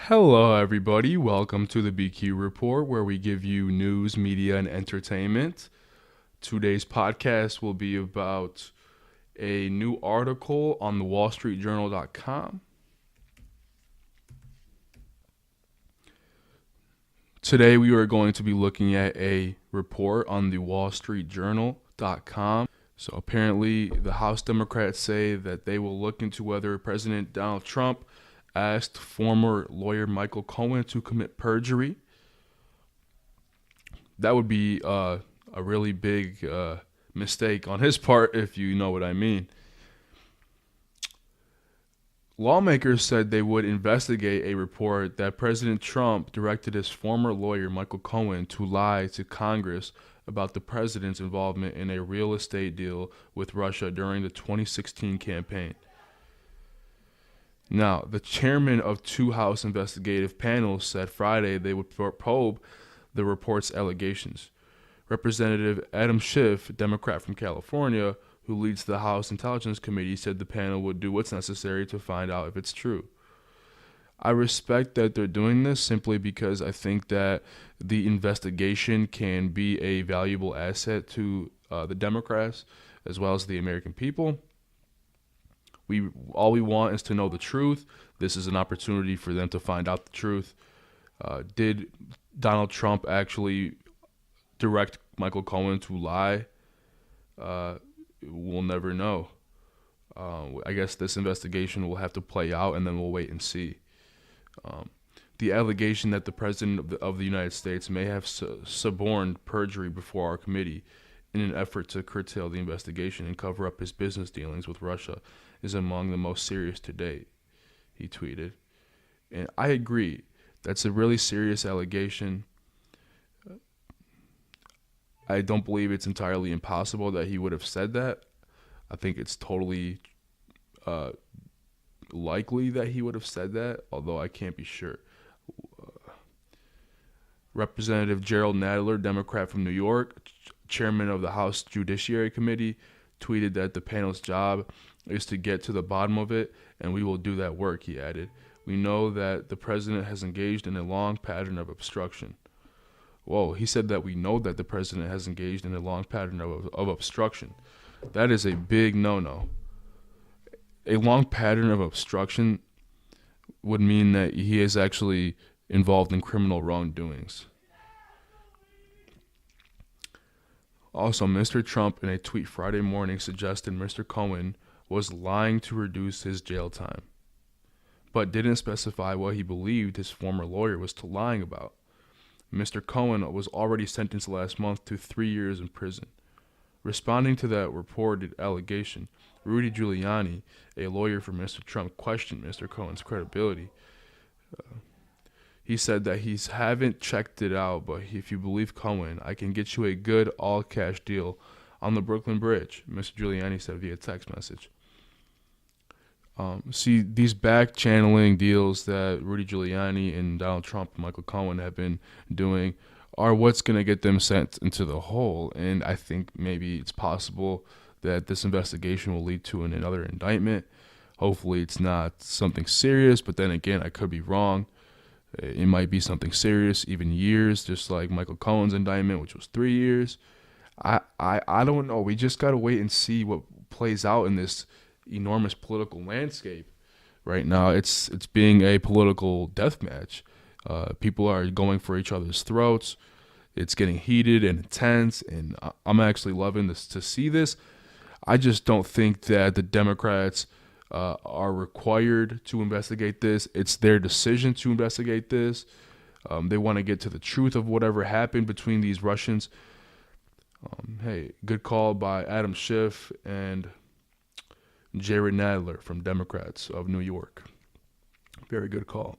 Hello, everybody. Welcome to the BQ Report, where we give you news, media, and entertainment. Today's podcast will be about a new article on the wallstreetjournal.com. Today, we are going to be looking at a report on the wallstreetjournal.com. So, apparently, the House Democrats say that they will look into whether President Donald Trump asked former lawyer Michael Cohen to commit perjury. That would be a really big mistake on his part, if you know what I mean. Lawmakers said they would investigate a report that President Trump directed his former lawyer Michael Cohen to lie to Congress about the president's involvement in a real estate deal with Russia during the 2016 campaign. Now, the chairman of two House investigative panels said Friday they would probe the report's allegations. Representative Adam Schiff, Democrat from California, who leads the House Intelligence Committee, said the panel would do what's necessary to find out if it's true. I respect that they're doing this simply because I think that the investigation can be a valuable asset to the Democrats as well as the American people. All we want is to know the truth. This is an opportunity for them to find out the truth. Did Donald Trump actually direct Michael Cohen to lie? We'll never know. I guess this investigation will have to play out, and then we'll wait and see. The allegation that the President of the United States may have suborned perjury before our committee in an effort to curtail the investigation and cover up his business dealings with Russia is among the most serious to date, he tweeted. And I agree. That's a really serious allegation. I don't believe it's entirely impossible that he would have said that. I think it's totally likely that he would have said that, although I can't be sure. Representative Gerald Nadler, Democrat from New York, chairman of the House Judiciary Committee, tweeted that the panel's job is to get to the bottom of it, and we will do that work, he added. We know that the president has engaged in a long pattern of obstruction. Whoa, he said that we know that the president has engaged in a long pattern of obstruction. That is a big no-no. A long pattern of obstruction would mean that he is actually involved in criminal wrongdoings. Also, Mr. Trump, in a tweet Friday morning, suggested Mr. Cohen was lying to reduce his jail time, but didn't specify what he believed his former lawyer was lying about. Mr. Cohen was already sentenced last month to 3 years in prison. Responding to that reported allegation, Rudy Giuliani, a lawyer for Mr. Trump, questioned Mr. Cohen's credibility. He said that he haven't checked it out, but if you believe Cohen, I can get you a good all-cash deal on the Brooklyn Bridge, Mr. Giuliani said via text message. See, these back-channeling deals that Rudy Giuliani and Donald Trump and Michael Cohen have been doing are what's going to get them sent into the hole. And I think maybe it's possible that this investigation will lead to another indictment. Hopefully it's not something serious, but then again, I could be wrong. It might be something serious, even years, just like Michael Cohen's indictment, which was 3 years. I don't know. We just got to wait and see what plays out in this enormous political landscape right now. It's being a political death match. People are going for each other's throats. It's getting heated and intense, and I'm actually loving this to see this. I just don't think that the Democrats are required to investigate this. It's their decision to investigate this. They want to get to the truth of whatever happened between these Russians. Hey, good call by Adam Schiff and Jared Nadler from Democrats of New York. Very good call.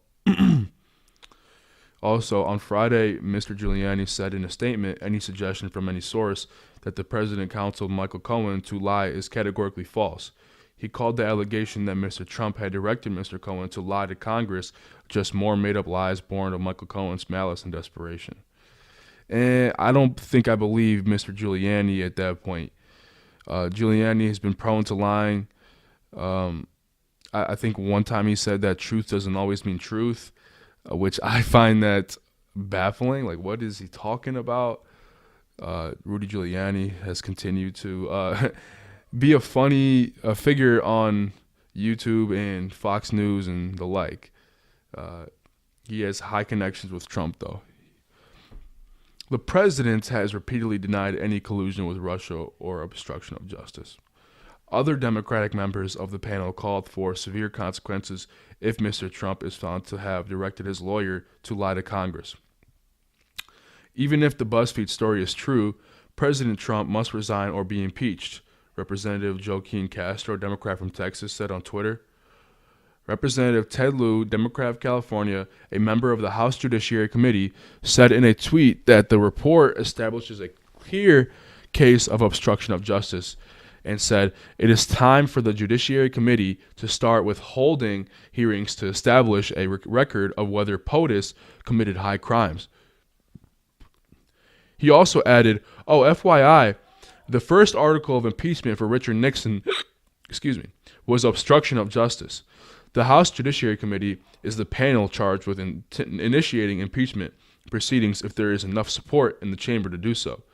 Also, on Friday, Mr. Giuliani said in a statement, any suggestion from any source that the president counseled Michael Cohen to lie is categorically false. He called the allegation that Mr. Trump had directed Mr. Cohen to lie to Congress just more made-up lies born of Michael Cohen's malice and desperation. And I don't think I believe Mr. Giuliani at that point. Giuliani has been prone to lying. I think one time he said that truth doesn't always mean truth. which I find that baffling. Like, what is he talking about? Rudy Giuliani has continued to be a funny figure on YouTube and Fox News and the like. He has high connections with Trump, though. The president has repeatedly denied any collusion with Russia or obstruction of justice. Other Democratic members of the panel called for severe consequences if Mr. Trump is found to have directed his lawyer to lie to Congress. Even if the BuzzFeed story is true, President Trump must resign or be impeached, Representative Joaquin Castro, Democrat from Texas, said on Twitter. Representative Ted Lieu, Democrat of California, a member of the House Judiciary Committee, said in a tweet that the report establishes a clear case of obstruction of justice and said, "It is time for the Judiciary Committee to start withholding hearings to establish a record of whether POTUS committed high crimes." He also added, FYI, the first article of impeachment for Richard Nixon was obstruction of justice. The House Judiciary Committee is the panel charged with initiating impeachment proceedings if there is enough support in the chamber to do so.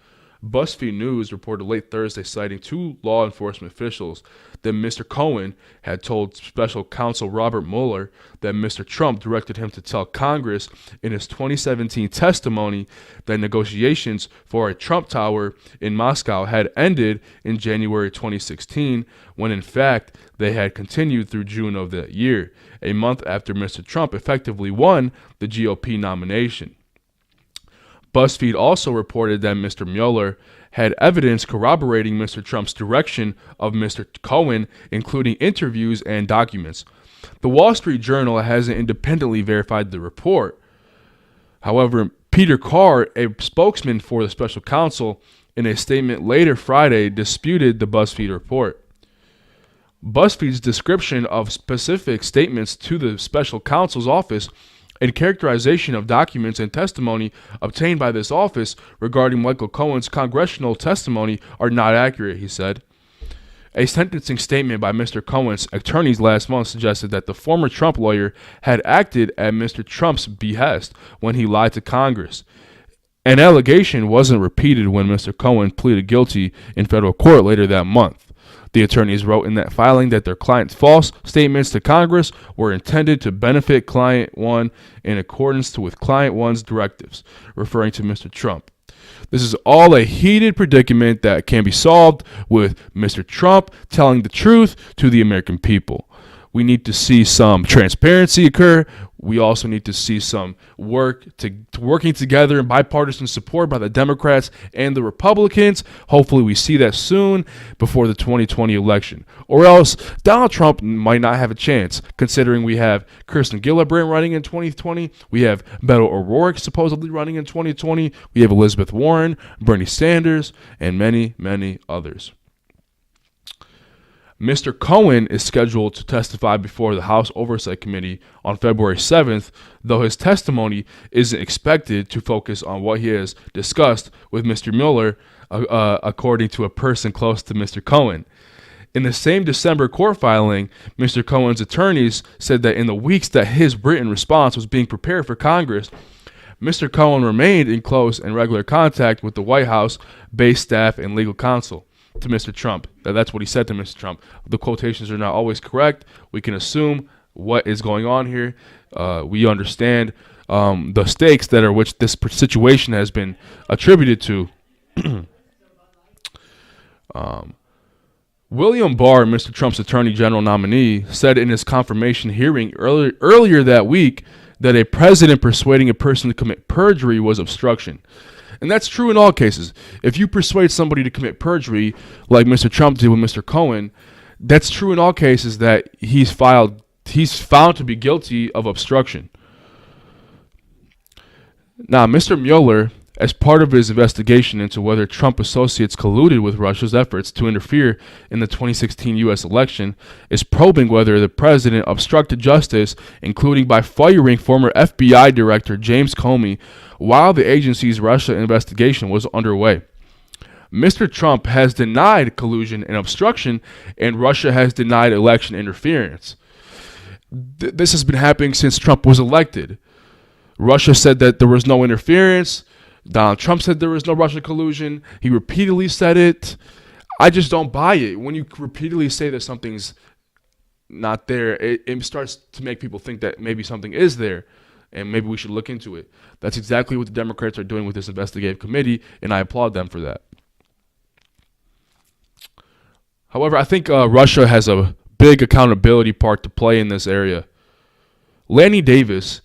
BuzzFeed News reported late Thursday, citing two law enforcement officials, that Mr. Cohen had told special counsel Robert Mueller that Mr. Trump directed him to tell Congress in his 2017 testimony that negotiations for a Trump Tower in Moscow had ended in January 2016, when in fact they had continued through June of that year, a month after Mr. Trump effectively won the GOP nomination. BuzzFeed also reported that Mr. Mueller had evidence corroborating Mr. Trump's direction of Mr. Cohen, including interviews and documents. The Wall Street Journal hasn't independently verified the report. However, Peter Carr, a spokesman for the special counsel, in a statement later Friday disputed the BuzzFeed report. BuzzFeed's description of specific statements to the special counsel's office and characterization of documents and testimony obtained by this office regarding Michael Cohen's congressional testimony are not accurate, he said. A sentencing statement by Mr. Cohen's attorneys last month suggested that the former Trump lawyer had acted at Mr. Trump's behest when he lied to Congress. An allegation wasn't repeated when Mr. Cohen pleaded guilty in federal court later that month. The attorneys wrote in that filing that their client's false statements to Congress were intended to benefit Client 1 in accordance with Client 1's directives, referring to Mr. Trump. This is all a heated predicament that can be solved with Mr. Trump telling the truth to the American people. We need to see some transparency occur. We also need to see some working together and bipartisan support by the Democrats and the Republicans. Hopefully we see that soon before the 2020 election. Or else Donald Trump might not have a chance, considering we have Kirsten Gillibrand running in 2020. We have Beto O'Rourke supposedly running in 2020. We have Elizabeth Warren, Bernie Sanders, and many, many others. Mr. Cohen is scheduled to testify before the House Oversight Committee on February 7th, though his testimony isn't expected to focus on what he has discussed with Mr. Mueller, according to a person close to Mr. Cohen. In the same December court filing, Mr. Cohen's attorneys said that in the weeks that his written response was being prepared for Congress, Mr. Cohen remained in close and regular contact with the White House-based staff and legal counsel to Mr. Trump. That's what he said to Mr. Trump. The quotations are not always correct. We can assume what is going on here. We understand the stakes that are which this situation has been attributed to. William Barr, Mr. Trump's Attorney General nominee, said in his confirmation hearing earlier that week that a president persuading a person to commit perjury was obstruction. And that's true in all cases. If you persuade somebody to commit perjury, like Mr. Trump did with Mr. Cohen, that's true in all cases that he's found to be guilty of obstruction. Now, Mr. Mueller, as part of his investigation into whether Trump associates colluded with Russia's efforts to interfere in the 2016 U.S. election, is probing whether the president obstructed justice, including by firing former FBI Director James Comey while the agency's Russia investigation was underway. Mr. Trump has denied collusion and obstruction, and Russia has denied election interference. This has been happening since Trump was elected. Russia said that there was no interference. Donald Trump said there was no Russian collusion. He repeatedly said it. I just don't buy it. When you repeatedly say that something's not there, it starts to make people think that maybe something is there, and maybe we should look into it. That's exactly what the Democrats are doing with this investigative committee, and I applaud them for that. However, I think Russia has a big accountability part to play in this area. Lanny Davis,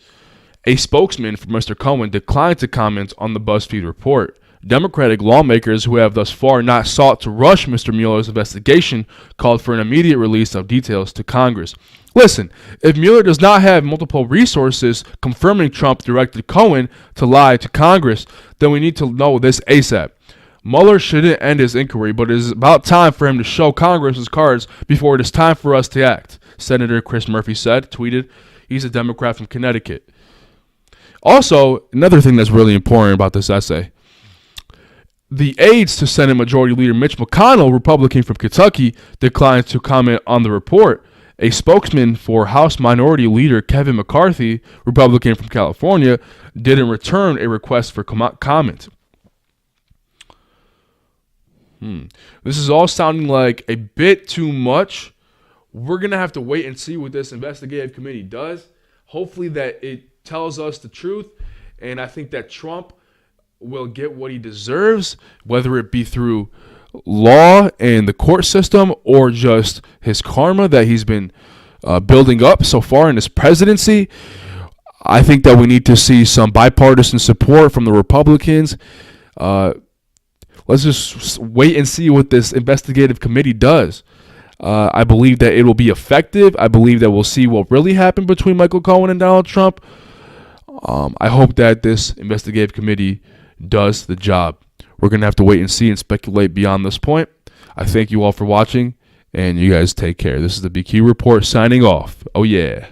a spokesman for Mr. Cohen, declined to comment on the BuzzFeed report. Democratic lawmakers who have thus far not sought to rush Mr. Mueller's investigation called for an immediate release of details to Congress. Listen, if Mueller does not have multiple resources confirming Trump directed Cohen to lie to Congress, then we need to know this ASAP. Mueller shouldn't end his inquiry, but it is about time for him to show Congress his cards before it is time for us to act, Senator Chris Murphy tweeted. He's a Democrat from Connecticut. Also, another thing that's really important about this essay, the aides to Senate Majority Leader Mitch McConnell, Republican from Kentucky, declined to comment on the report. A spokesman for House Minority Leader Kevin McCarthy, Republican from California, didn't return a request for comment. This is all sounding like a bit too much. We're going to have to wait and see what this investigative committee does. Hopefully that it tells us the truth, and I think that Trump will get what he deserves, whether it be through law and the court system or just his karma that he's been building up so far in his presidency. I think that we need to see some bipartisan support from the Republicans. Let's just wait and see what this investigative committee does. I believe that it will be effective. I believe that we'll see what really happened between Michael Cohen and Donald Trump. I hope that this investigative committee does the job. We're going to have to wait and see and speculate beyond this point. I thank you all for watching, and you guys take care. This is the BQ Report signing off. Oh, yeah.